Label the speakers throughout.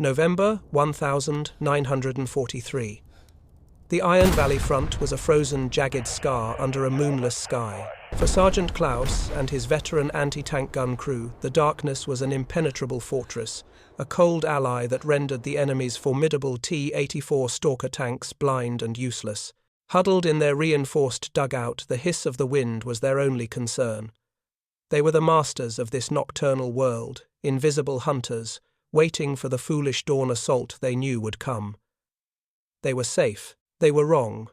Speaker 1: November 1943. The Iron Valley front was a frozen, jagged scar under a moonless sky. For Sergeant Klaus and his veteran anti-tank gun crew, the darkness was an impenetrable fortress, a cold ally that rendered the enemy's formidable T-84 Stalker tanks blind and useless. Huddled in their reinforced dugout, the hiss of the wind was their only concern. They were the masters of this nocturnal world, invisible hunters, waiting for the foolish dawn assault they knew would come. They were safe. They were wrong.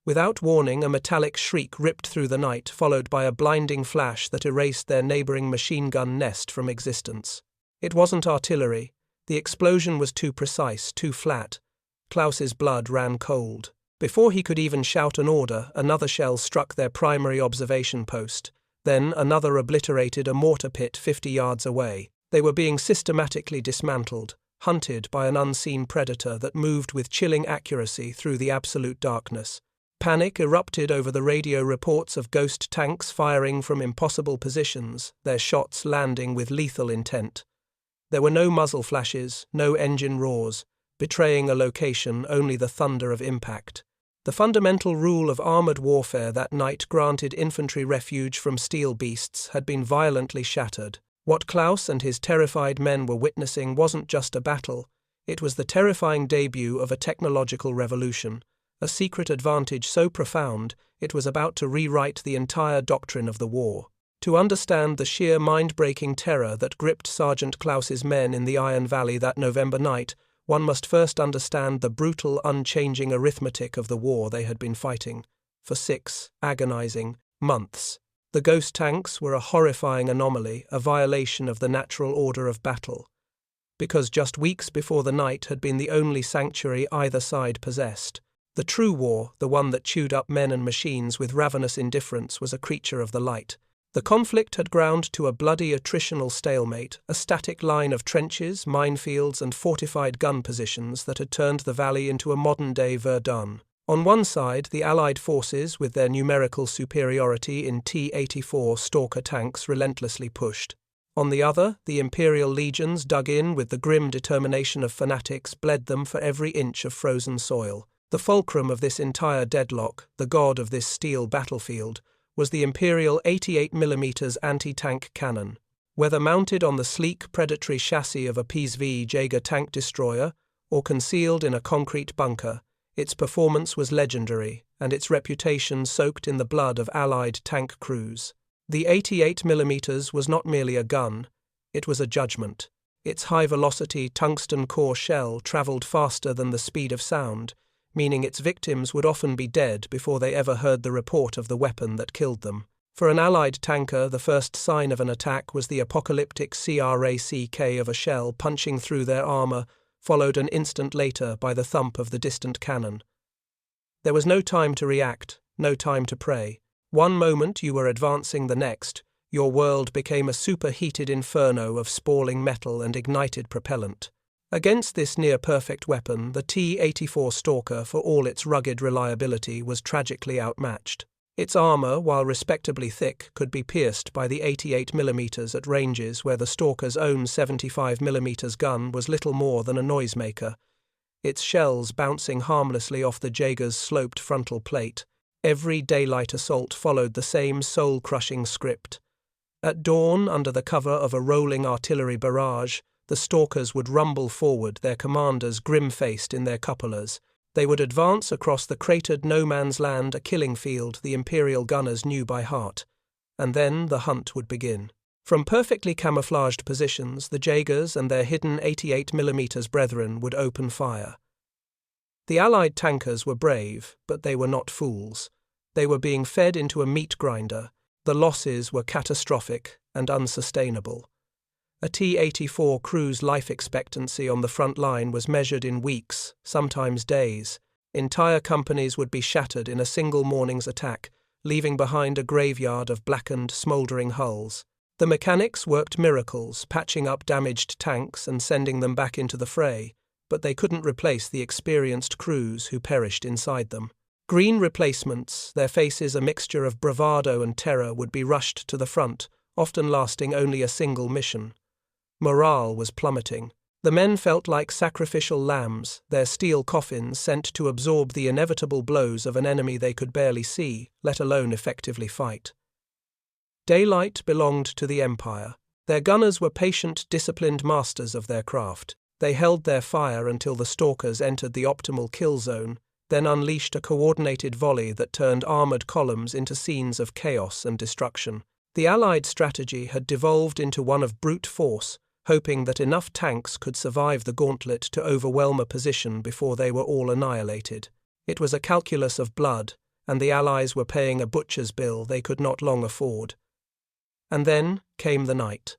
Speaker 1: Without warning, a metallic shriek ripped through the night, followed by a blinding flash that erased their neighboring machine gun nest from existence. It wasn't artillery. The explosion was too precise, too flat. Klaus's blood ran cold. Before he could even shout an order, another shell struck their primary observation post. Then another obliterated a mortar pit 50 yards away. They were being systematically dismantled, hunted by an unseen predator that moved with chilling accuracy through the absolute darkness. Panic erupted over the radio reports of ghost tanks firing from impossible positions, their shots landing with lethal intent. There were no muzzle flashes, no engine roars, betraying a location only the thunder of impact. The fundamental rule of armored warfare that night granted infantry refuge from steel beasts had been violently shattered. What Klaus and his terrified men were witnessing wasn't just a battle, it was the terrifying debut of a technological revolution, a secret advantage so profound it was about to rewrite the entire doctrine of the war. To understand the sheer mind-breaking terror that gripped Sergeant Klaus's men in the Iron Valley that November night, one must first understand the brutal, unchanging arithmetic of the war they had been fighting for 6 agonizing months. The ghost tanks were a horrifying anomaly, a violation of the natural order of battle, because just weeks before the night had been the only sanctuary either side possessed. The true war, the one that chewed up men and machines with ravenous indifference, was a creature of the light. The conflict had ground to a bloody attritional stalemate, a static line of trenches, minefields, and fortified gun positions that had turned the valley into a modern-day Verdun. On one side, the Allied forces, with their numerical superiority in T-84 Stalker tanks, relentlessly pushed. On the other, the Imperial legions, dug in with the grim determination of fanatics, bled them for every inch of frozen soil. The fulcrum of this entire deadlock, the god of this steel battlefield, was the Imperial 88mm anti-tank cannon. Whether mounted on the sleek, predatory chassis of a PSV Jaeger tank destroyer or concealed in a concrete bunker, its performance was legendary, and its reputation soaked in the blood of Allied tank crews. The 88mm was not merely a gun, it was a judgment. Its high-velocity tungsten-core shell travelled faster than the speed of sound, meaning its victims would often be dead before they ever heard the report of the weapon that killed them. For an Allied tanker, the first sign of an attack was the apocalyptic crack of a shell punching through their armour, followed an instant later by the thump of the distant cannon. There was no time to react, no time to pray. One moment you were advancing, the next, your world became a superheated inferno of spalling metal and ignited propellant. Against this near-perfect weapon, the T-84 Stalker, for all its rugged reliability, was tragically outmatched. Its armour, while respectably thick, could be pierced by the 88mm at ranges where the Stalker's own 75mm gun was little more than a noisemaker, its shells bouncing harmlessly off the Jaeger's sloped frontal plate. Every daylight assault followed the same soul-crushing script. At dawn, under the cover of a rolling artillery barrage, the Stalkers would rumble forward, their commanders grim-faced in their cupolas. They would advance across the cratered no-man's land, a killing field the Imperial gunners knew by heart. And then the hunt would begin. From perfectly camouflaged positions, the Jaegers and their hidden 88mm brethren would open fire. The Allied tankers were brave, but they were not fools. They were being fed into a meat grinder. The losses were catastrophic and unsustainable. A T-84 crew's life expectancy on the front line was measured in weeks, sometimes days. Entire companies would be shattered in a single morning's attack, leaving behind a graveyard of blackened, smouldering hulls. The mechanics worked miracles, patching up damaged tanks and sending them back into the fray, but they couldn't replace the experienced crews who perished inside them. Green replacements, their faces a mixture of bravado and terror, would be rushed to the front, often lasting only a single mission. Morale was plummeting. The men felt like sacrificial lambs, their steel coffins sent to absorb the inevitable blows of an enemy they could barely see, let alone effectively fight. Daylight belonged to the Empire. Their gunners were patient, disciplined masters of their craft. They held their fire until the stalkers entered the optimal kill zone, then unleashed a coordinated volley that turned armored columns into scenes of chaos and destruction. The Allied strategy had devolved into one of brute force, hoping that enough tanks could survive the gauntlet to overwhelm a position before they were all annihilated. It was a calculus of blood, and the Allies were paying a butcher's bill they could not long afford. And then came the night.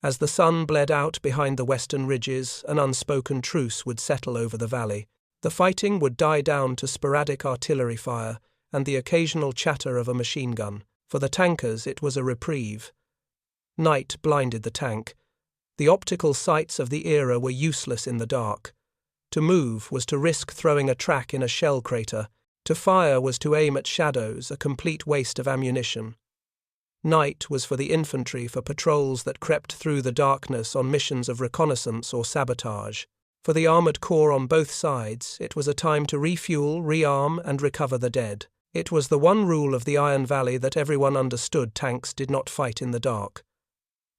Speaker 1: As the sun bled out behind the western ridges, an unspoken truce would settle over the valley. The fighting would die down to sporadic artillery fire and the occasional chatter of a machine gun. For the tankers, it was a reprieve. Night blinded the tank. The optical sights of the era were useless in the dark. To move was to risk throwing a track in a shell crater. To fire was to aim at shadows, a complete waste of ammunition. Night was for the infantry, for patrols that crept through the darkness on missions of reconnaissance or sabotage. For the armoured corps on both sides, it was a time to refuel, rearm, and recover the dead. It was the one rule of the Iron Valley that everyone understood: tanks did not fight in the dark.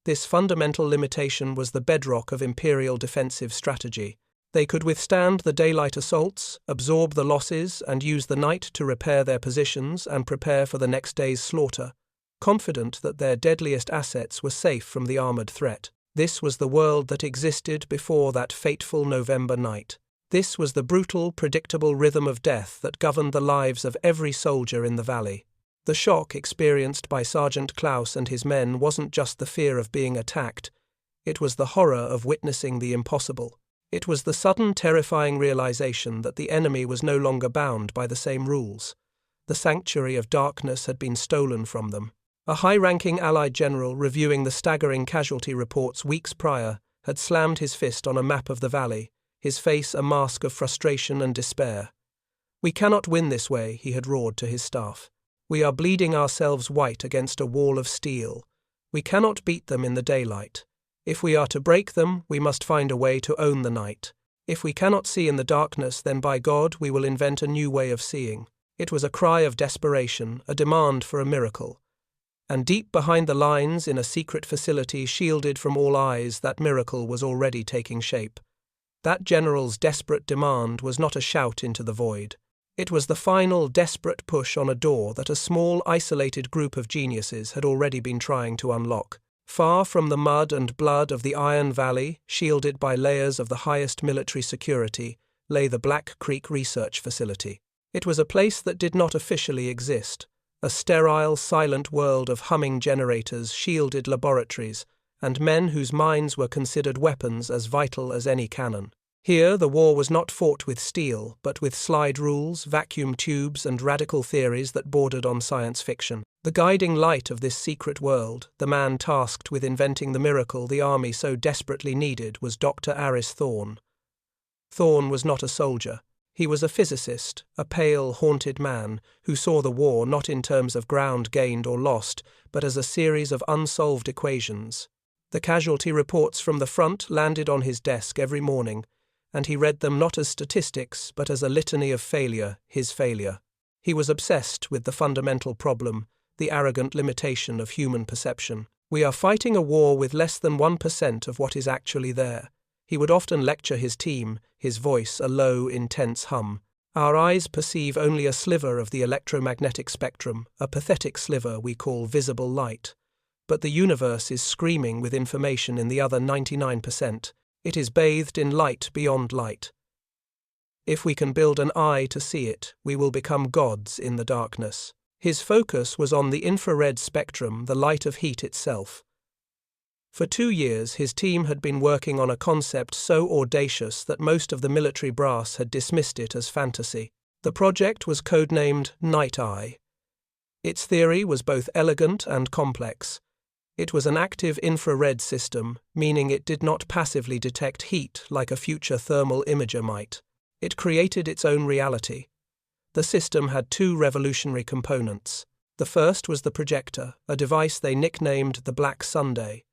Speaker 1: This fundamental limitation was the bedrock of Imperial defensive strategy. They could withstand the daylight assaults, absorb the losses, and use the night to repair their positions and prepare for the next day's slaughter, confident that their deadliest assets were safe from the armoured threat. This was the world that existed before that fateful November night. This was the brutal, predictable rhythm of death that governed the lives of every soldier in the valley. The shock experienced by Sergeant Klaus and his men wasn't just the fear of being attacked, it was the horror of witnessing the impossible. It was the sudden, terrifying realization that the enemy was no longer bound by the same rules. The sanctuary of darkness had been stolen from them. A high-ranking Allied general, reviewing the staggering casualty reports weeks prior, had slammed his fist on a map of the valley, his face a mask of frustration and despair. "We cannot win this way," he had roared to his staff. "We are bleeding ourselves white against a wall of steel. We cannot beat them in the daylight. If we are to break them, we must find a way to own the night. If we cannot see in the darkness, then by God we will invent a new way of seeing." It was a cry of desperation, a demand for a miracle. And deep behind the lines, in a secret facility shielded from all eyes, that miracle was already taking shape. That general's desperate demand was not a shout into the void. It was the final, desperate push on a door that a small, isolated group of geniuses had already been trying to unlock. Far from the mud and blood of the Iron Valley, shielded by layers of the highest military security, lay the Black Creek Research Facility. It was a place that did not officially exist, a sterile, silent world of humming generators, shielded laboratories, and men whose minds were considered weapons as vital as any cannon. Here the war was not fought with steel, but with slide rules, vacuum tubes, and radical theories that bordered on science fiction. The guiding light of this secret world, the man tasked with inventing the miracle the army so desperately needed, was Dr. Aris Thorne. Thorne was not a soldier. He was a physicist, a pale, haunted man who saw the war not in terms of ground gained or lost, but as a series of unsolved equations. The casualty reports from the front landed on his desk every morning, and he read them not as statistics, but as a litany of failure, his failure. He was obsessed with the fundamental problem, the arrogant limitation of human perception. "We are fighting a war with less than 1% of what is actually there." He would often lecture his team, his voice a low, intense hum. "Our eyes perceive only a sliver of the electromagnetic spectrum, a pathetic sliver we call visible light. But the universe is screaming with information in the other 99%. It is bathed in light beyond light. If we can build an eye to see it, we will become gods in the darkness." His focus was on the infrared spectrum, the light of heat itself. For 2 years, his team had been working on a concept so audacious that most of the military brass had dismissed it as fantasy. The project was codenamed Night Eye. Its theory was both elegant and complex. It was an active infrared system, meaning it did not passively detect heat like a future thermal imager might. It created its own reality. The system had 2 revolutionary components. The first was the projector, a device they nicknamed the Black Sunday.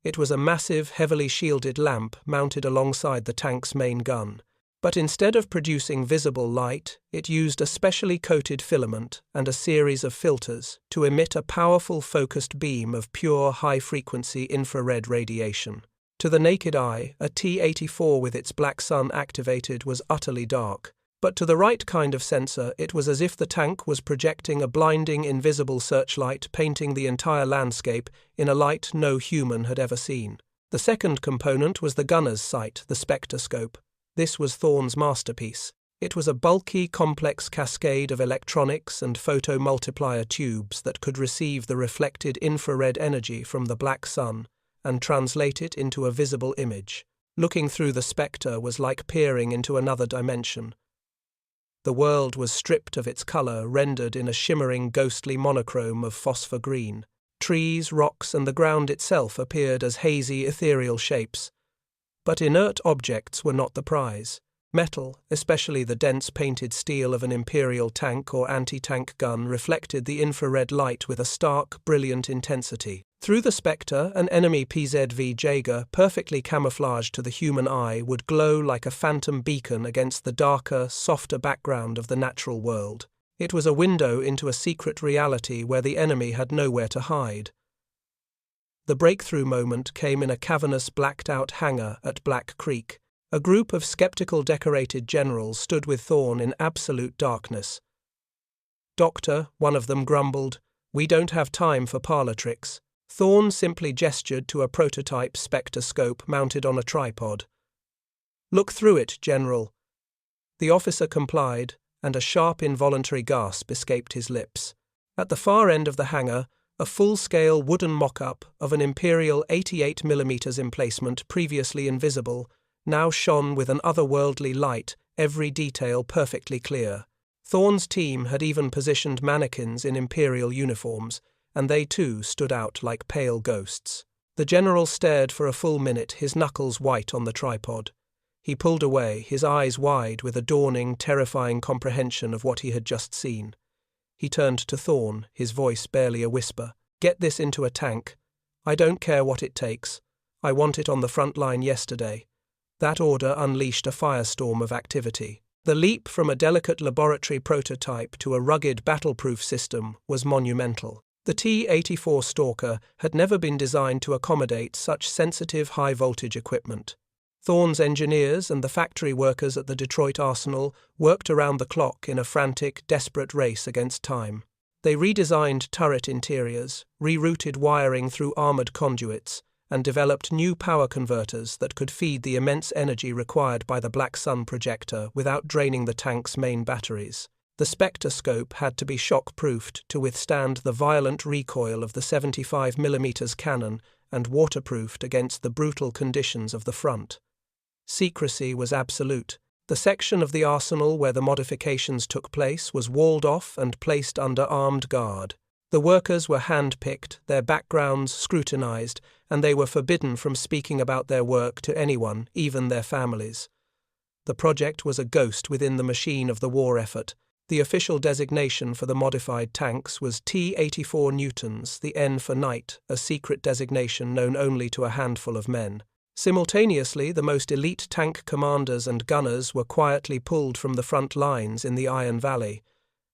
Speaker 1: It was a massive, heavily shielded lamp mounted alongside the tank's main gun. But instead of producing visible light, it used a specially coated filament and a series of filters to emit a powerful focused beam of pure high-frequency infrared radiation. To the naked eye, a T-84 with its black sun activated was utterly dark, but to the right kind of sensor it was as if the tank was projecting a blinding invisible searchlight painting the entire landscape in a light no human had ever seen. The second component was the gunner's sight, the spectroscope. This was Thorne's masterpiece. It was a bulky, complex cascade of electronics and photomultiplier tubes that could receive the reflected infrared energy from the black sun and translate it into a visible image. Looking through the spectre was like peering into another dimension. The world was stripped of its color, rendered in a shimmering, ghostly monochrome of phosphor green. Trees, rocks, and the ground itself appeared as hazy, ethereal shapes. But inert objects were not the prize. Metal, especially the dense painted steel of an Imperial tank or anti-tank gun, reflected the infrared light with a stark, brilliant intensity. Through the spectre, an enemy PZV Jaeger, perfectly camouflaged to the human eye, would glow like a phantom beacon against the darker, softer background of the natural world. It was a window into a secret reality where the enemy had nowhere to hide. The breakthrough moment came in a cavernous, blacked-out hangar at Black Creek. A group of skeptical decorated generals stood with Thorne in absolute darkness. "Doctor," one of them grumbled, "we don't have time for parlor tricks." Thorne simply gestured to a prototype spectroscope mounted on a tripod. "Look through it, General." The officer complied, and a sharp involuntary gasp escaped his lips. At the far end of the hangar, a full-scale wooden mock-up of an Imperial 88mm emplacement previously invisible now shone with an otherworldly light, every detail perfectly clear. Thorne's team had even positioned mannequins in Imperial uniforms, and they too stood out like pale ghosts. The general stared for a full minute, his knuckles white on the tripod. He pulled away, his eyes wide with a dawning, terrifying comprehension of what he had just seen. He turned to Thorne, his voice barely a whisper. "Get this into a tank. I don't care what it takes. I want it on the front line yesterday." That order unleashed a firestorm of activity. The leap from a delicate laboratory prototype to a rugged battle-proof system was monumental. The T-84 Stalker had never been designed to accommodate such sensitive high-voltage equipment. Thorne's engineers and the factory workers at the Detroit Arsenal worked around the clock in a frantic, desperate race against time. They redesigned turret interiors, rerouted wiring through armored conduits, and developed new power converters that could feed the immense energy required by the Black Sun projector without draining the tank's main batteries. The spectroscope had to be shock-proofed to withstand the violent recoil of the 75mm cannon and waterproofed against the brutal conditions of the front. Secrecy was absolute. The section of the arsenal where the modifications took place was walled off and placed under armed guard. The workers were hand-picked, their backgrounds scrutinized, and they were forbidden from speaking about their work to anyone, even their families. The project was a ghost within the machine of the war effort. The official designation for the modified tanks was T-84 Newtons, the N for Knight, a secret designation known only to a handful of men. Simultaneously, the most elite tank commanders and gunners were quietly pulled from the front lines in the Iron Valley.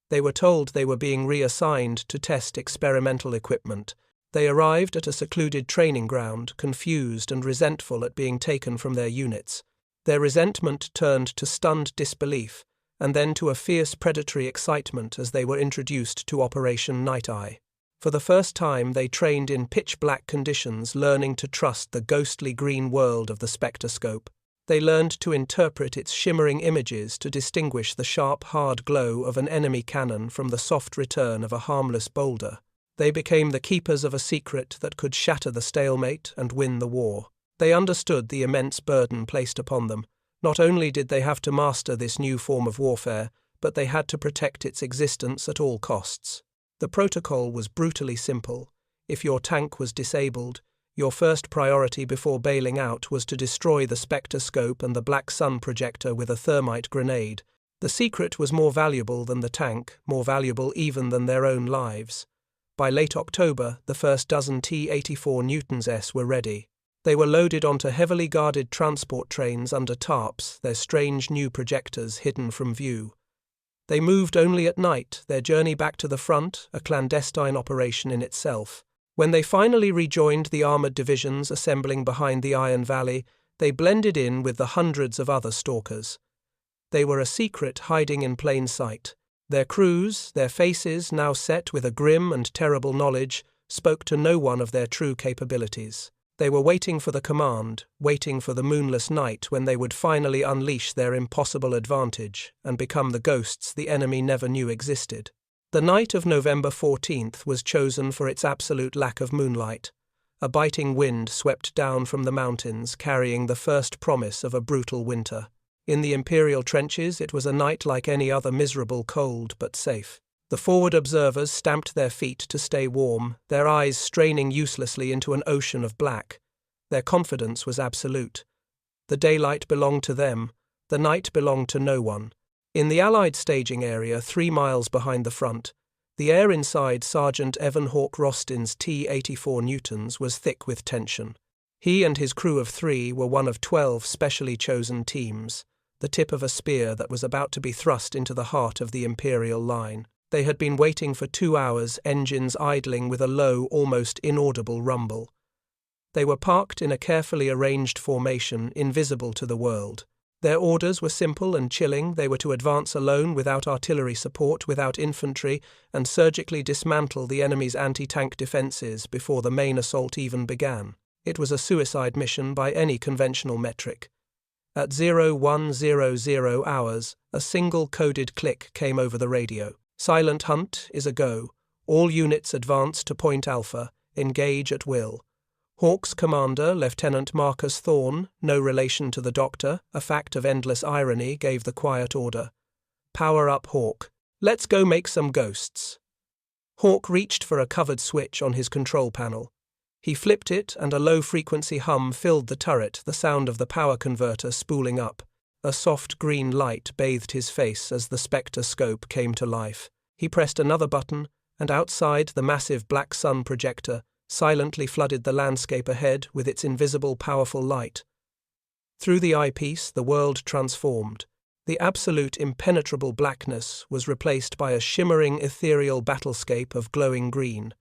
Speaker 1: They were told they were being reassigned to test experimental equipment. They arrived at a secluded training ground, confused and resentful at being taken from their units. Their resentment turned to stunned disbelief, and then to a fierce predatory excitement as they were introduced to Operation Night Eye. For the first time, they trained in pitch-black conditions, learning to trust the ghostly green world of the spectroscope. They learned to interpret its shimmering images to distinguish the sharp, hard glow of an enemy cannon from the soft return of a harmless boulder. They became the keepers of a secret that could shatter the stalemate and win the war. They understood the immense burden placed upon them. Not only did they have to master this new form of warfare, but they had to protect its existence at all costs. The protocol was brutally simple. If your tank was disabled, your first priority before bailing out was to destroy the spectroscope and the Black Sun projector with a thermite grenade. The secret was more valuable than the tank, more valuable even than their own lives. By late October, the first dozen T-84 Newtons S were ready. They were loaded onto heavily guarded transport trains under tarps, their strange new projectors hidden from view. They moved only at night, their journey back to the front, a clandestine operation in itself. When they finally rejoined the armoured divisions assembling behind the Iron Valley, they blended in with the hundreds of other stalkers. They were a secret hiding in plain sight. Their crews, their faces now set with a grim and terrible knowledge, spoke to no one of their true capabilities. They were waiting for the command, waiting for the moonless night when they would finally unleash their impossible advantage and become the ghosts the enemy never knew existed. The night of November 14th was chosen for its absolute lack of moonlight. A biting wind swept down from the mountains, carrying the first promise of a brutal winter. In the Imperial trenches, it was a night like any other, miserable, cold, but safe. The forward observers stamped their feet to stay warm, their eyes straining uselessly into an ocean of black. Their confidence was absolute. The daylight belonged to them, the night belonged to no one. In the Allied staging area, 3 miles behind the front, the air inside Sergeant Evan Hawk Rostin's T-84 Newtons was thick with tension. He and his crew of 3 were one of 12 specially chosen teams, the tip of a spear that was about to be thrust into the heart of the Imperial line. They had been waiting for 2 hours, engines idling with a low, almost inaudible rumble. They were parked in a carefully arranged formation, invisible to the world. Their orders were simple and chilling. They were to advance alone, without artillery support, without infantry, and surgically dismantle the enemy's anti-tank defences before the main assault even began. It was a suicide mission by any conventional metric. At 0100 hours, a single coded click came over the radio. Silent hunt is a go. All units advance to Point Alpha. Engage at will. Hawk's commander, Lieutenant Marcus Thorne, no relation to the Doctor, a fact of endless irony, gave the quiet order. Power up, Hawk. Let's go make some ghosts. Hawk reached for a covered switch on his control panel. He flipped it, and a low-frequency hum filled the turret, the sound of the power converter spooling up. A soft green light bathed his face as the Spectre scope came to life. He pressed another button, and outside, the massive black sun projector silently flooded the landscape ahead with its invisible, powerful light. Through the eyepiece, the world transformed. The absolute impenetrable blackness was replaced by a shimmering, ethereal battlescape of glowing green.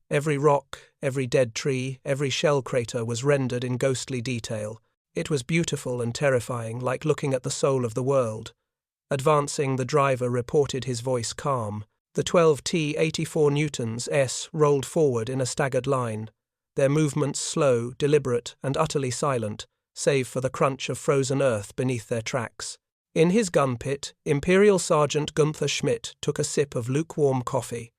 Speaker 1: Every rock, every dead tree, every shell crater was rendered in ghostly detail. It was beautiful and terrifying, like looking at the soul of the world. Advancing, the driver reported, his voice calm. The 12 T-84 Newtons S rolled forward in a staggered line, their movements slow, deliberate, and utterly silent, save for the crunch of frozen earth beneath their tracks. In his gun pit, Imperial Sergeant Gunther Schmidt took a sip of lukewarm coffee.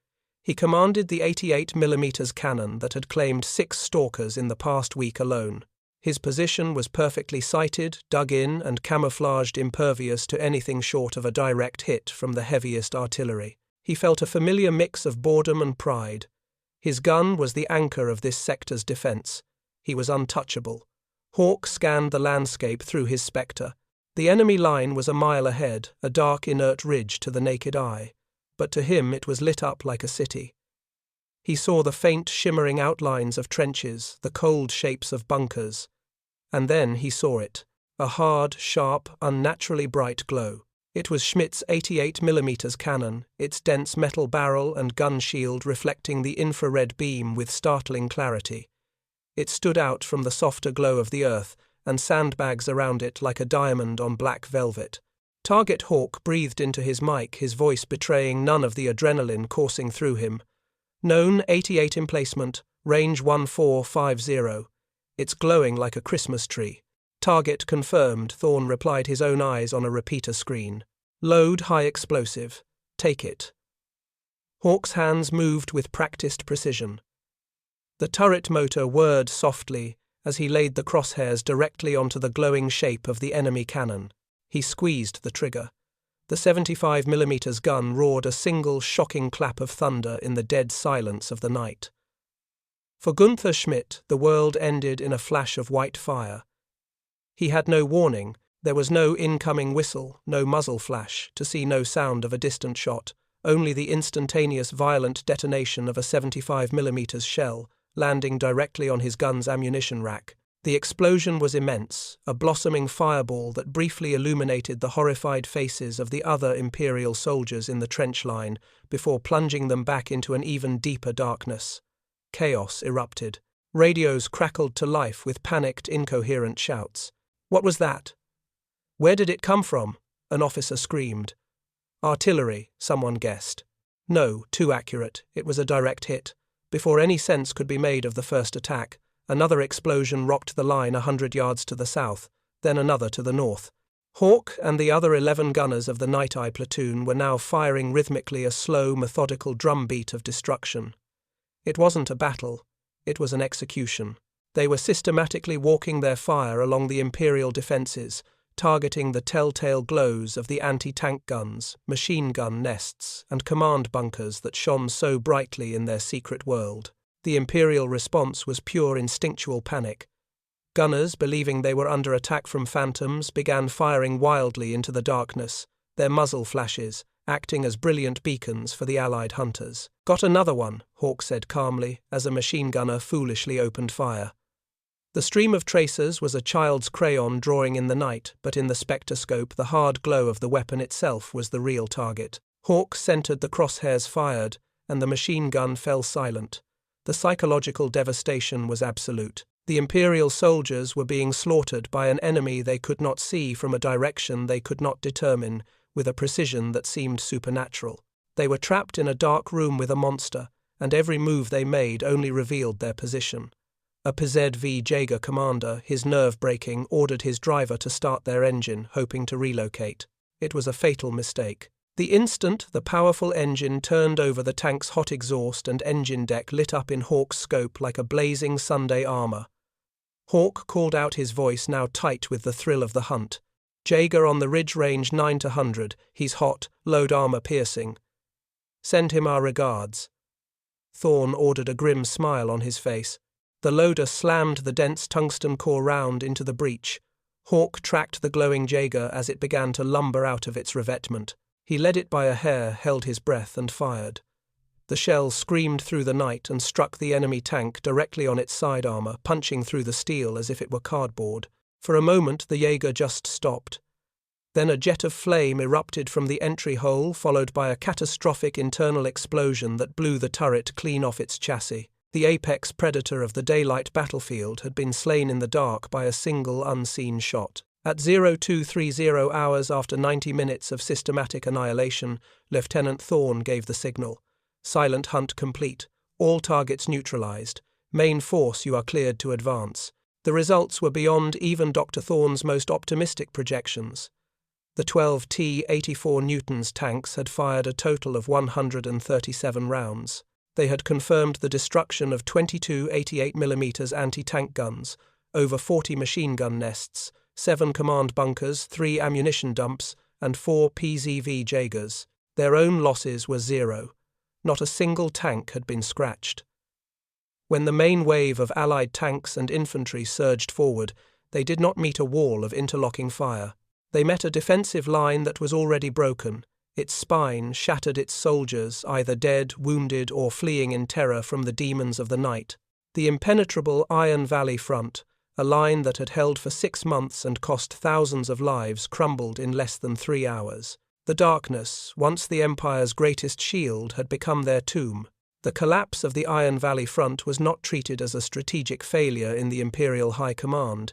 Speaker 1: He commanded the 88mm cannon that had claimed 6 stalkers in the past week alone. His position was perfectly sighted, dug in, and camouflaged, impervious to anything short of a direct hit from the heaviest artillery. He felt a familiar mix of boredom and pride. His gun was the anchor of this sector's defense. He was untouchable. Hawk scanned the landscape through his Spectre. The enemy line was a mile ahead, a dark, inert ridge to the naked eye, but to him it was lit up like a city. He saw the faint, shimmering outlines of trenches, the cold shapes of bunkers. And then he saw it, a hard, sharp, unnaturally bright glow. It was Schmidt's 88mm cannon, its dense metal barrel and gun shield reflecting the infrared beam with startling clarity. It stood out from the softer glow of the earth, and sandbags around it like a diamond on black velvet. Target Hawk breathed into his mic, his voice betraying none of the adrenaline coursing through him. Known 88 emplacement, range 1450. It's glowing like a Christmas tree. Target confirmed, Thorne replied, his own eyes on a repeater screen. Load high explosive. Take it. Hawk's hands moved with practiced precision. The turret motor whirred softly as he laid the crosshairs directly onto the glowing shape of the enemy cannon. He squeezed the trigger. The 75mm gun roared a single shocking clap of thunder in the dead silence of the night. For Gunther Schmidt, the world ended in a flash of white fire. He had no warning. There was no incoming whistle, no muzzle flash, to see no sound of a distant shot, only the instantaneous violent detonation of a 75mm shell, landing directly on his gun's ammunition rack. The explosion was immense, a blossoming fireball that briefly illuminated the horrified faces of the other Imperial soldiers in the trench line before plunging them back into an even deeper darkness. Chaos erupted. Radios crackled to life with panicked, incoherent shouts. "What was that?" "Where did it come from?" an officer screamed. "Artillery," someone guessed. No, too accurate, it was a direct hit. Before any sense could be made of the first attack, another explosion rocked the line 100 yards to the south, then another to the north. Hawk and the other 11 gunners of the Night Eye platoon were now firing rhythmically a slow, methodical drumbeat of destruction. It wasn't a battle, it was an execution. They were systematically walking their fire along the Imperial defences, targeting the telltale glows of the anti-tank guns, machine gun nests, and command bunkers that shone so brightly in their secret world. The Imperial response was pure instinctual panic. Gunners, believing they were under attack from phantoms, began firing wildly into the darkness, their muzzle flashes acting as brilliant beacons for the Allied hunters. "Got another one," Hawk said calmly, as a machine gunner foolishly opened fire. The stream of tracers was a child's crayon drawing in the night, but in the spectroscope the hard glow of the weapon itself was the real target. Hawk centered the crosshairs fired, and the machine gun fell silent. The psychological devastation was absolute. The Imperial soldiers were being slaughtered by an enemy they could not see from a direction they could not determine, with a precision that seemed supernatural. They were trapped in a dark room with a monster, and every move they made only revealed their position. A PZV Jaeger commander, his nerve breaking, ordered his driver to start their engine, hoping to relocate. It was a fatal mistake. The instant the powerful engine turned over, the tank's hot exhaust and engine deck lit up in Hawk's scope like a blazing Sunday armor. Hawk called out, his voice now tight with the thrill of the hunt. "Jaeger on the ridge range 9 to 100. He's hot, load armor piercing. Send him our regards." Thorne ordered, a grim smile on his face. The loader slammed the dense tungsten core round into the breech. Hawk tracked the glowing Jaeger as it began to lumber out of its revetment. He led it by a hair, held his breath, and fired. The shell screamed through the night and struck the enemy tank directly on its side armor, punching through the steel as if it were cardboard. For a moment the Jaeger just stopped. Then a jet of flame erupted from the entry hole, followed by a catastrophic internal explosion that blew the turret clean off its chassis. The apex predator of the daylight battlefield had been slain in the dark by a single unseen shot. At 0230 hours after 90 minutes of systematic annihilation, Lieutenant Thorne gave the signal. "Silent hunt complete. All targets neutralized. Main force, you are cleared to advance." The results were beyond even Dr. Thorne's most optimistic projections. The 12 T-84 Newton's tanks had fired a total of 137 rounds. They had confirmed the destruction of 22 88mm anti-tank guns, over 40 machine gun nests, 7 command bunkers, 3 ammunition dumps, and 4 PZV Jaegers. Their own losses were 0. Not a single tank had been scratched. When the main wave of Allied tanks and infantry surged forward, they did not meet a wall of interlocking fire. They met a defensive line that was already broken. Its spine shattered its soldiers, either dead, wounded, or fleeing in terror from the demons of the night. The impenetrable Iron Valley front, a line that had held for 6 months and cost thousands of lives, crumbled in less than 3 hours. The darkness, once the Empire's greatest shield, had become their tomb. The collapse of the Iron Valley front was not treated as a strategic failure in the Imperial High Command.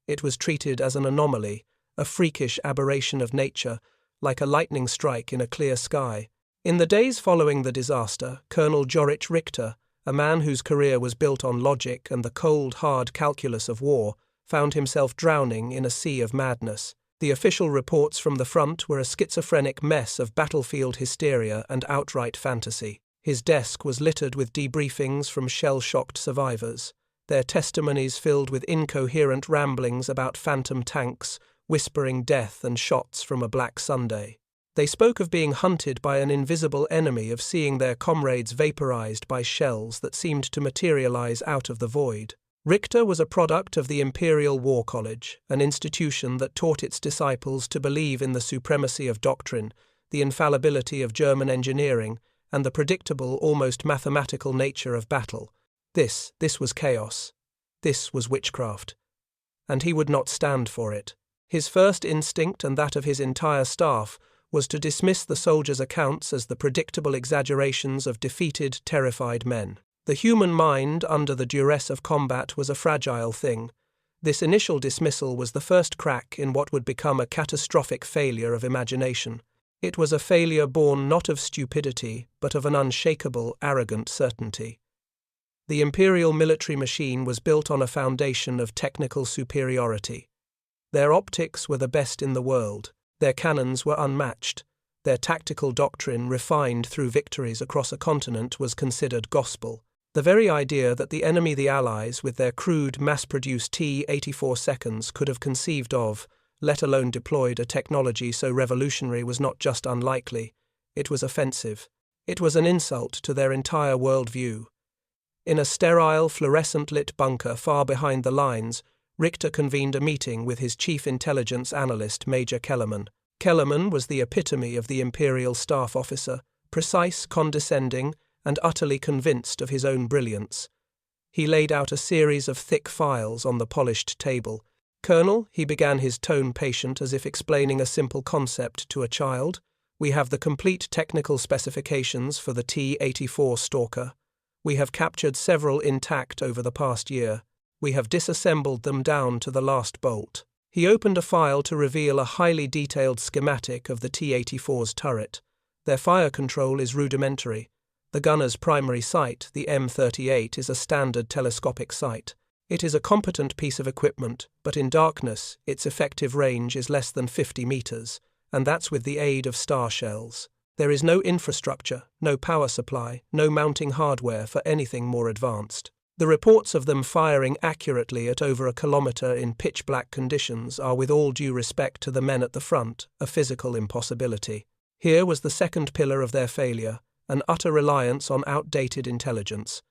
Speaker 1: It was treated as an anomaly, a freakish aberration of nature, like a lightning strike in a clear sky. In the days following the disaster, Colonel Jorich Richter, a man whose career was built on logic and the cold, hard calculus of war, found himself drowning in a sea of madness. The official reports from the front were a schizophrenic mess of battlefield hysteria and outright fantasy. His desk was littered with debriefings from shell-shocked survivors, their testimonies filled with incoherent ramblings about phantom tanks, whispering death and shots from a black Sunday. They spoke of being hunted by an invisible enemy, of seeing their comrades vaporized by shells that seemed to materialize out of the void. Richter was a product of the Imperial War College, an institution that taught its disciples to believe in the supremacy of doctrine, the infallibility of German engineering, and the predictable, almost mathematical nature of battle. This was chaos. This was witchcraft. and he would not stand for it. His first instinct, and that of his entire staff, was to dismiss the soldiers' accounts as the predictable exaggerations of defeated, terrified men. The human mind, under the duress of combat, was a fragile thing. This initial dismissal was the first crack in what would become a catastrophic failure of imagination. It was a failure born not of stupidity, but of an unshakable, arrogant certainty. The imperial military machine was built on a foundation of technical superiority. Their optics were the best in the world, their cannons were unmatched, their tactical doctrine, refined through victories across a continent, was considered gospel. The very idea that the enemy, the Allies, with their crude, mass-produced T-84 seconds could have conceived of, let alone deployed, a technology so revolutionary was not just unlikely, it was offensive. It was an insult to their entire worldview. In a sterile, fluorescent-lit bunker far behind the lines, Richter convened a meeting with his chief intelligence analyst, Major Kellerman. Kellerman was the epitome of the imperial staff officer, precise, condescending, and utterly convinced of his own brilliance. He laid out a series of thick files on the polished table. "Colonel," he began, his tone patient as if explaining a simple concept to a child, "we have the complete technical specifications for the T-84 Stalker. We have captured several intact over the past year. We have disassembled them down to the last bolt." He opened a file to reveal a highly detailed schematic of the T-84's turret. Their fire control is rudimentary. The gunner's primary sight, the M38, is a standard telescopic sight. It is a competent piece of equipment, but in darkness, its effective range is less than 50 meters, and that's with the aid of star shells. There is no infrastructure, no power supply, no mounting hardware for anything more advanced. The reports of them firing accurately at over a kilometer in pitch-black conditions are, with all due respect to the men at the front, a physical impossibility. Here was the second pillar of their failure, an utter reliance on outdated intelligence.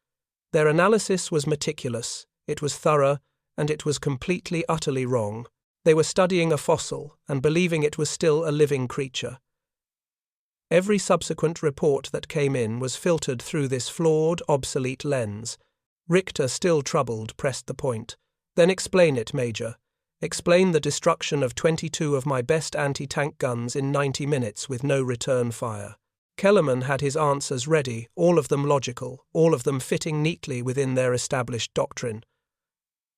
Speaker 1: Their analysis was meticulous, it was thorough, and it was completely, utterly wrong. They were studying a fossil and believing it was still a living creature. Every subsequent report that came in was filtered through this flawed, obsolete lens. Richter, still troubled, pressed the point. "Then explain it, Major. Explain the destruction of 22 of my best anti-tank guns in 90 minutes with no return fire." Kellerman had his answers ready, all of them logical, all of them fitting neatly within their established doctrine.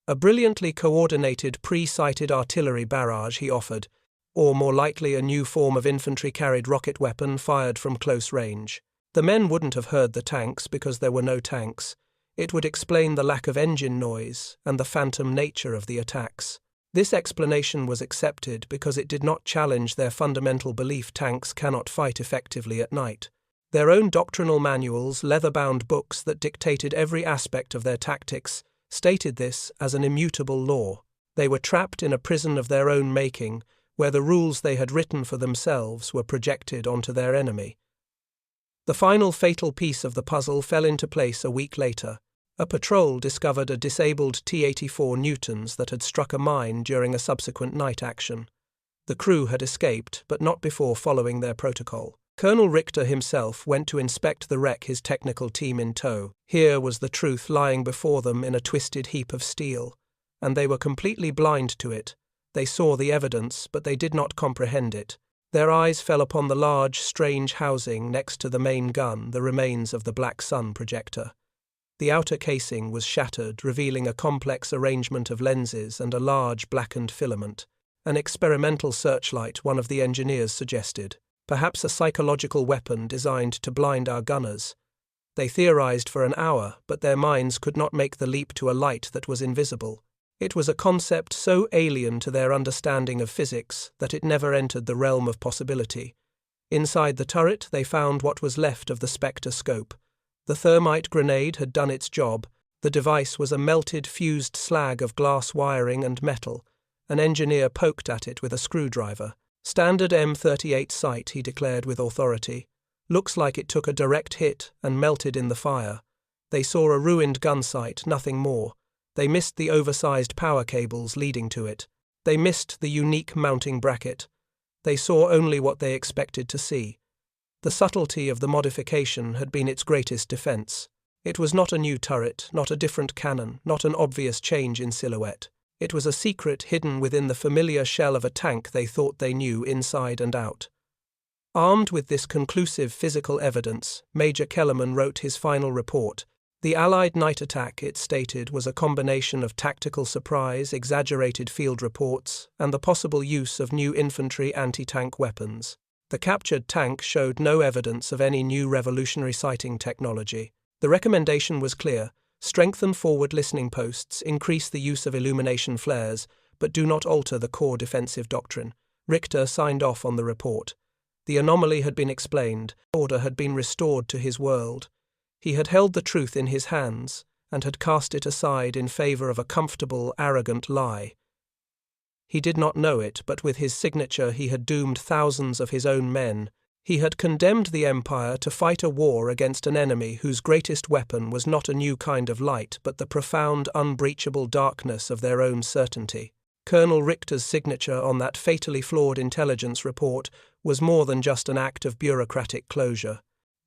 Speaker 1: A brilliantly coordinated pre-sighted artillery barrage he offered, or more likely a new form of infantry-carried rocket weapon fired from close range. The men wouldn't have heard the tanks because there were no tanks. It would explain the lack of engine noise and the phantom nature of the attacks. This explanation was accepted because it did not challenge their fundamental belief tanks cannot fight effectively at night. Their own doctrinal manuals, leather-bound books that dictated every aspect of their tactics, stated this as an immutable law. They were trapped in a prison of their own making, where the rules they had written for themselves were projected onto their enemy. The final fatal piece of the puzzle fell into place a week later. A patrol discovered a disabled T-84 Newtons that had struck a mine during a subsequent night action. The crew had escaped, but not before following their protocol. Colonel Richter himself went to inspect the wreck, his technical team in tow. Here was the truth lying before them in a twisted heap of steel, and they were completely blind to it. They saw the evidence, but they did not comprehend it. Their eyes fell upon the large, strange housing next to the main gun, the remains of the Black Sun projector. The outer casing was shattered, revealing a complex arrangement of lenses and a large blackened filament. An experimental searchlight, one of the engineers suggested. Perhaps a psychological weapon designed to blind our gunners. They theorized for an hour, but their minds could not make the leap to a light that was invisible. It was a concept so alien to their understanding of physics that it never entered the realm of possibility. Inside the turret they found what was left of the Spectre scope. The thermite grenade had done its job. The device was a melted, fused slag of glass wiring and metal. An engineer poked at it with a screwdriver. "Standard M38 sight," he declared with authority. "Looks like it took a direct hit and melted in the fire." They saw a ruined gun sight, nothing more. They missed the oversized power cables leading to it. They missed the unique mounting bracket. They saw only what they expected to see. The subtlety of the modification had been its greatest defense. It was not a new turret, not a different cannon, not an obvious change in silhouette. It was a secret hidden within the familiar shell of a tank they thought they knew inside and out. Armed with this conclusive physical evidence, Major Kellerman wrote his final report. The Allied night attack, it stated, was a combination of tactical surprise, exaggerated field reports, and the possible use of new infantry anti-tank weapons. The captured tank showed no evidence of any new revolutionary sighting technology. The recommendation was clear: strengthen forward listening posts, increase the use of illumination flares, but do not alter the core defensive doctrine. Richter signed off on the report. The anomaly had been explained, order had been restored to his world. He had held the truth in his hands, and had cast it aside in favor of a comfortable, arrogant lie. He did not know it, but with his signature he had doomed thousands of his own men. He had condemned the Empire to fight a war against an enemy whose greatest weapon was not a new kind of light, but the profound, unbreachable darkness of their own certainty. Colonel Richter's signature on that fatally flawed intelligence report was more than just an act of bureaucratic closure.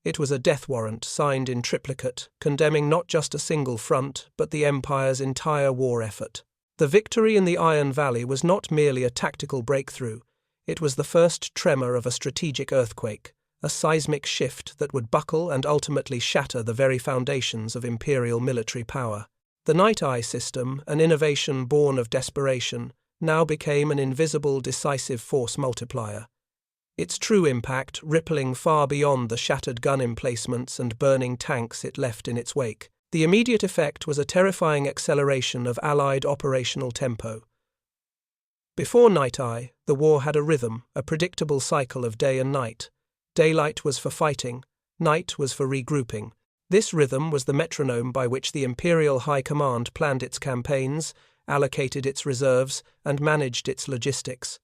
Speaker 1: It was a death warrant signed in triplicate, condemning not just a single front, but the Empire's entire war effort. The victory in the Iron Valley was not merely a tactical breakthrough. It was the first tremor of a strategic earthquake, a seismic shift that would buckle and ultimately shatter the very foundations of imperial military power. The night-eye system, an innovation born of desperation, now became an invisible decisive force multiplier. Its true impact rippling far beyond the shattered gun emplacements and burning tanks it left in its wake. The immediate effect was a terrifying acceleration of Allied operational tempo. Before Night-Eye, the war had a rhythm, a predictable cycle of day and night. Daylight was for fighting, night was for regrouping. This rhythm was the metronome by which the Imperial High Command planned its campaigns, allocated its reserves, and managed its logistics.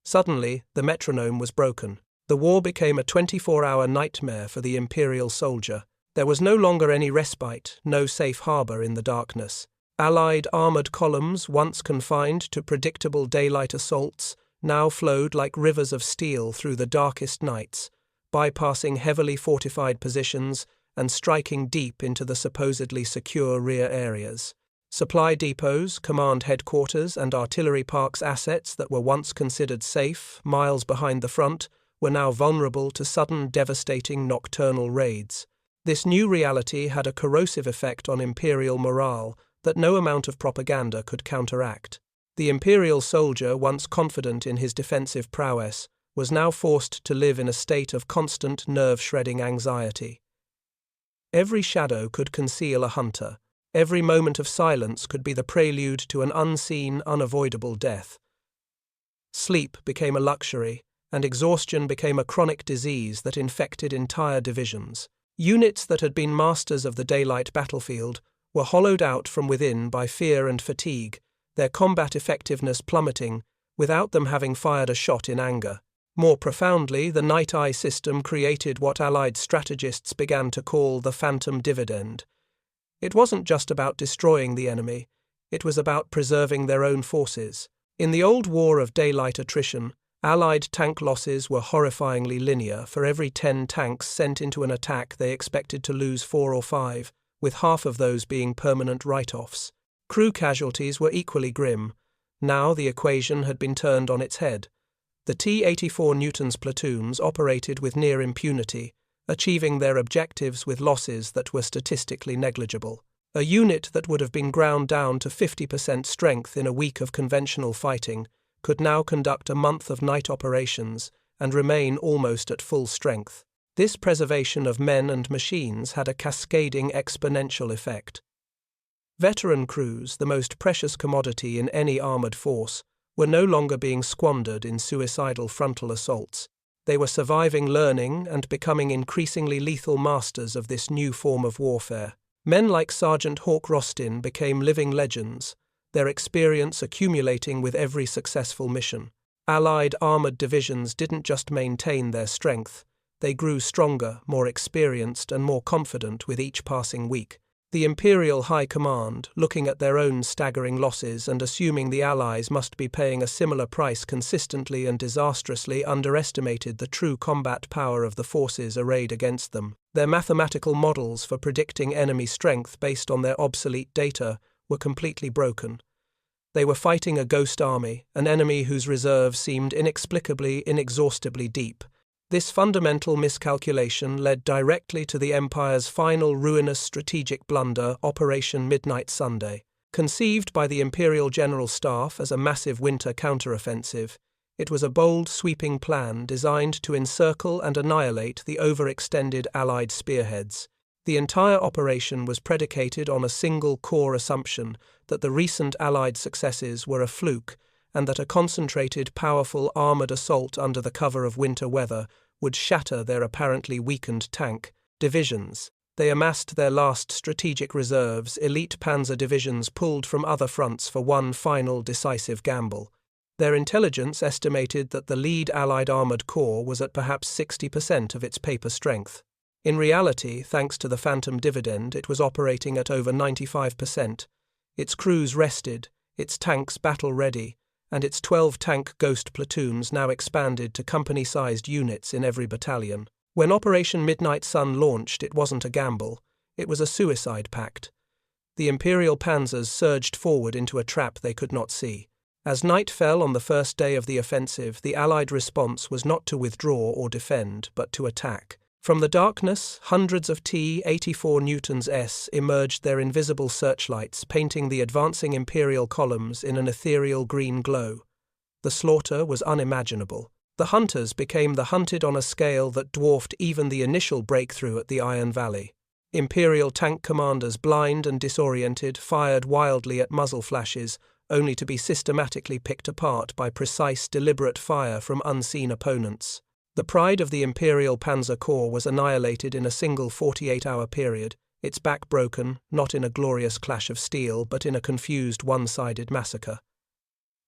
Speaker 1: Suddenly, the metronome was broken. The war became a 24-hour nightmare for the Imperial soldier. There was no longer any respite, no safe harbour in the darkness. Allied armoured columns, once confined to predictable daylight assaults, now flowed like rivers of steel through the darkest nights, bypassing heavily fortified positions and striking deep into the supposedly secure rear areas. Supply depots, command headquarters, and artillery parks assets that were once considered safe, miles behind the front, were now vulnerable to sudden, devastating nocturnal raids. This new reality had a corrosive effect on imperial morale that no amount of propaganda could counteract. The imperial soldier, once confident in his defensive prowess, was now forced to live in a state of constant nerve-shredding anxiety. Every shadow could conceal a hunter. Every moment of silence could be the prelude to an unseen, unavoidable death. Sleep became a luxury, and exhaustion became a chronic disease that infected entire divisions. Units that had been masters of the daylight battlefield were hollowed out from within by fear and fatigue, their combat effectiveness plummeting without them having fired a shot in anger. More profoundly, the night-eye system created what Allied strategists began to call the phantom dividend. It wasn't just about destroying the enemy, it was about preserving their own forces. In the old war of daylight attrition, Allied tank losses were horrifyingly linear. For every 10 tanks sent into an attack they expected to lose 4 or 5, with half of those being permanent write-offs. Crew casualties were equally grim. Now the equation had been turned on its head. The T-84 Newton's platoons operated with near impunity, achieving their objectives with losses that were statistically negligible. A unit that would have been ground down to 50% strength in a week of conventional fighting could now conduct a month of night operations and remain almost at full strength. This preservation of men and machines had a cascading exponential effect. Veteran crews, the most precious commodity in any armoured force, were no longer being squandered in suicidal frontal assaults. They were surviving, learning, and becoming increasingly lethal masters of this new form of warfare. Men like Sergeant Hawk Rostin became living legends, their experience accumulating with every successful mission. Allied armoured divisions didn't just maintain their strength, they grew stronger, more experienced, and more confident with each passing week. The Imperial High Command, looking at their own staggering losses and assuming the Allies must be paying a similar price consistently and disastrously, underestimated the true combat power of the forces arrayed against them. Their mathematical models for predicting enemy strength based on their obsolete data were completely broken. They were fighting a ghost army, an enemy whose reserve seemed inexplicably, inexhaustibly deep. This fundamental miscalculation led directly to the Empire's final ruinous strategic blunder, Operation Midnight Sunday. Conceived by the Imperial General Staff as a massive winter counteroffensive, it was a bold, sweeping plan designed to encircle and annihilate the overextended Allied spearheads. The entire operation was predicated on a single core assumption that the recent Allied successes were a fluke and that a concentrated, powerful armoured assault under the cover of winter weather would shatter their apparently weakened tank divisions. They amassed their last strategic reserves, elite panzer divisions pulled from other fronts for one final decisive gamble. Their intelligence estimated that the lead Allied armoured corps was at perhaps 60% of its paper strength. In reality, thanks to the phantom dividend, it was operating at over 95%. Its crews rested, its tanks battle-ready, and its 12-tank Ghost platoons now expanded to company-sized units in every battalion. When Operation Midnight Sun launched, it wasn't a gamble, it was a suicide pact. The Imperial panzers surged forward into a trap they could not see. As night fell on the first day of the offensive, the Allied response was not to withdraw or defend, but to attack. From the darkness, hundreds of T-84 Newtons S emerged their invisible searchlights, painting the advancing Imperial columns in an ethereal green glow. The slaughter was unimaginable. The hunters became the hunted on a scale that dwarfed even the initial breakthrough at the Iron Valley. Imperial tank commanders, blind and disoriented, fired wildly at muzzle flashes, only to be systematically picked apart by precise, deliberate fire from unseen opponents. The pride of the Imperial Panzer Corps was annihilated in a single 48-hour period, its back broken, not in a glorious clash of steel, but in a confused, one-sided massacre.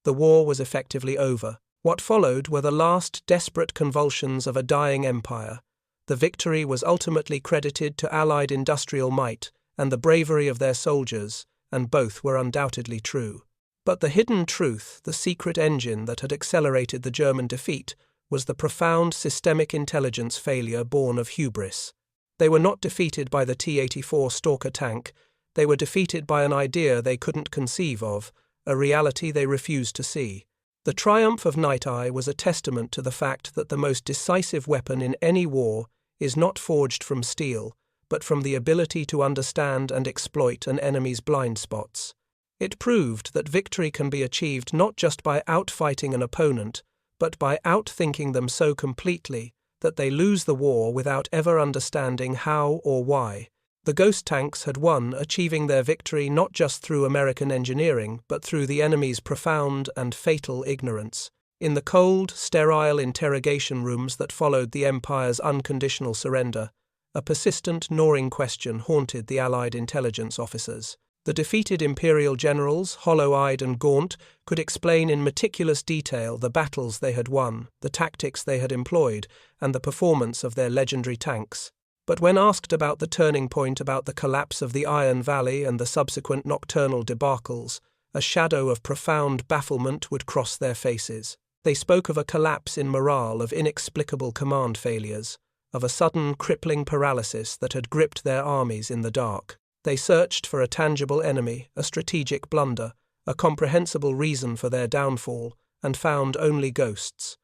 Speaker 1: The war was effectively over. What followed were the last desperate convulsions of a dying empire. The victory was ultimately credited to Allied industrial might and the bravery of their soldiers, and both were undoubtedly true. But the hidden truth, the secret engine that had accelerated the German defeat, was the profound systemic intelligence failure born of hubris. They were not defeated by the T-84 Stalker tank, they were defeated by an idea they couldn't conceive of, a reality they refused to see. The triumph of Night Eye was a testament to the fact that the most decisive weapon in any war is not forged from steel, but from the ability to understand and exploit an enemy's blind spots. It proved that victory can be achieved not just by outfighting an opponent, but by outthinking them so completely that they lose the war without ever understanding how or why. The Ghost tanks had won, achieving their victory not just through American engineering, but through the enemy's profound and fatal ignorance. In the cold, sterile interrogation rooms that followed the Empire's unconditional surrender, a persistent, gnawing question haunted the Allied intelligence officers. The defeated Imperial generals, hollow-eyed and gaunt, could explain in meticulous detail the battles they had won, the tactics they had employed, and the performance of their legendary tanks. But when asked about the turning point, about the collapse of the Iron Valley and the subsequent nocturnal debacles, a shadow of profound bafflement would cross their faces. They spoke of a collapse in morale, of inexplicable command failures, of a sudden crippling paralysis that had gripped their armies in the dark. They searched for a tangible enemy, a strategic blunder, a comprehensible reason for their downfall, and found only ghosts.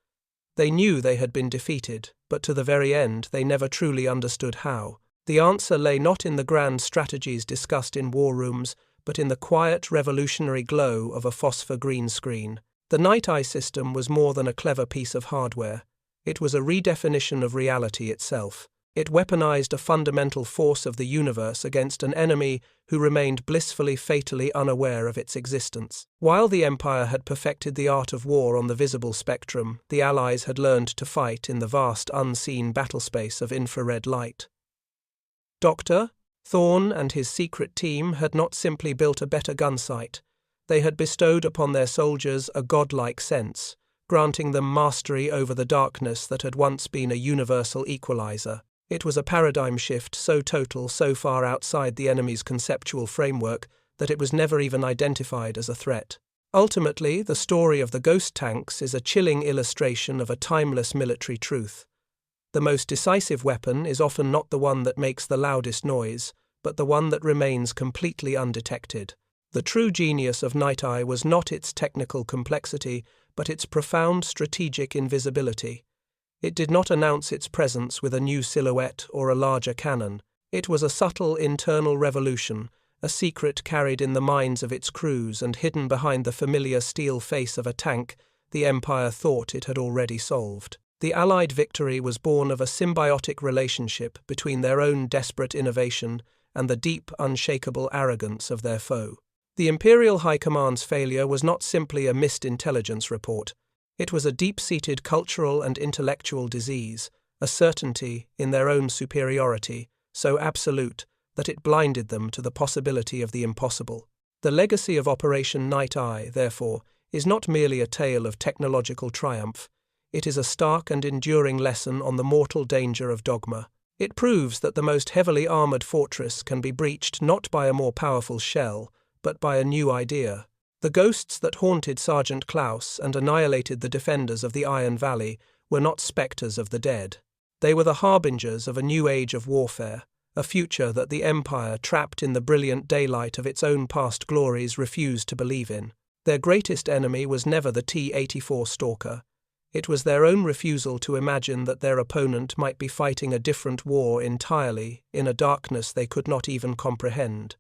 Speaker 1: They knew they had been defeated, but to the very end they never truly understood how. The answer lay not in the grand strategies discussed in war rooms, but in the quiet, revolutionary glow of a phosphor-green screen. The Night Eye system was more than a clever piece of hardware. It was a redefinition of reality itself. It weaponized a fundamental force of the universe against an enemy who remained blissfully, fatally unaware of its existence. While the Empire had perfected the art of war on the visible spectrum, the Allies had learned to fight in the vast, unseen battlespace of infrared light. Dr. Thorne and his secret team had not simply built a better gun sight. They had bestowed upon their soldiers a godlike sense, granting them mastery over the darkness that had once been a universal equalizer. It was a paradigm shift so total, so far outside the enemy's conceptual framework, that it was never even identified as a threat. Ultimately, the story of the Ghost tanks is a chilling illustration of a timeless military truth. The most decisive weapon is often not the one that makes the loudest noise, but the one that remains completely undetected. The true genius of Night Eye was not its technical complexity, but its profound strategic invisibility. It did not announce its presence with a new silhouette or a larger cannon. It was a subtle internal revolution, a secret carried in the minds of its crews and hidden behind the familiar steel face of a tank the Empire thought it had already solved. The Allied victory was born of a symbiotic relationship between their own desperate innovation and the deep, unshakable arrogance of their foe. The Imperial High Command's failure was not simply a missed intelligence report. It was a deep-seated cultural and intellectual disease, a certainty in their own superiority, so absolute that it blinded them to the possibility of the impossible. The legacy of Operation Night Eye, therefore, is not merely a tale of technological triumph. It is a stark and enduring lesson on the mortal danger of dogma. It proves that the most heavily armored fortress can be breached not by a more powerful shell, but by a new idea. The ghosts that haunted Sergeant Klaus and annihilated the defenders of the Iron Valley were not spectres of the dead. They were the harbingers of a new age of warfare, a future that the Empire, trapped in the brilliant daylight of its own past glories, refused to believe in. Their greatest enemy was never the T-84 Stalker. It was their own refusal to imagine that their opponent might be fighting a different war entirely, in a darkness they could not even comprehend.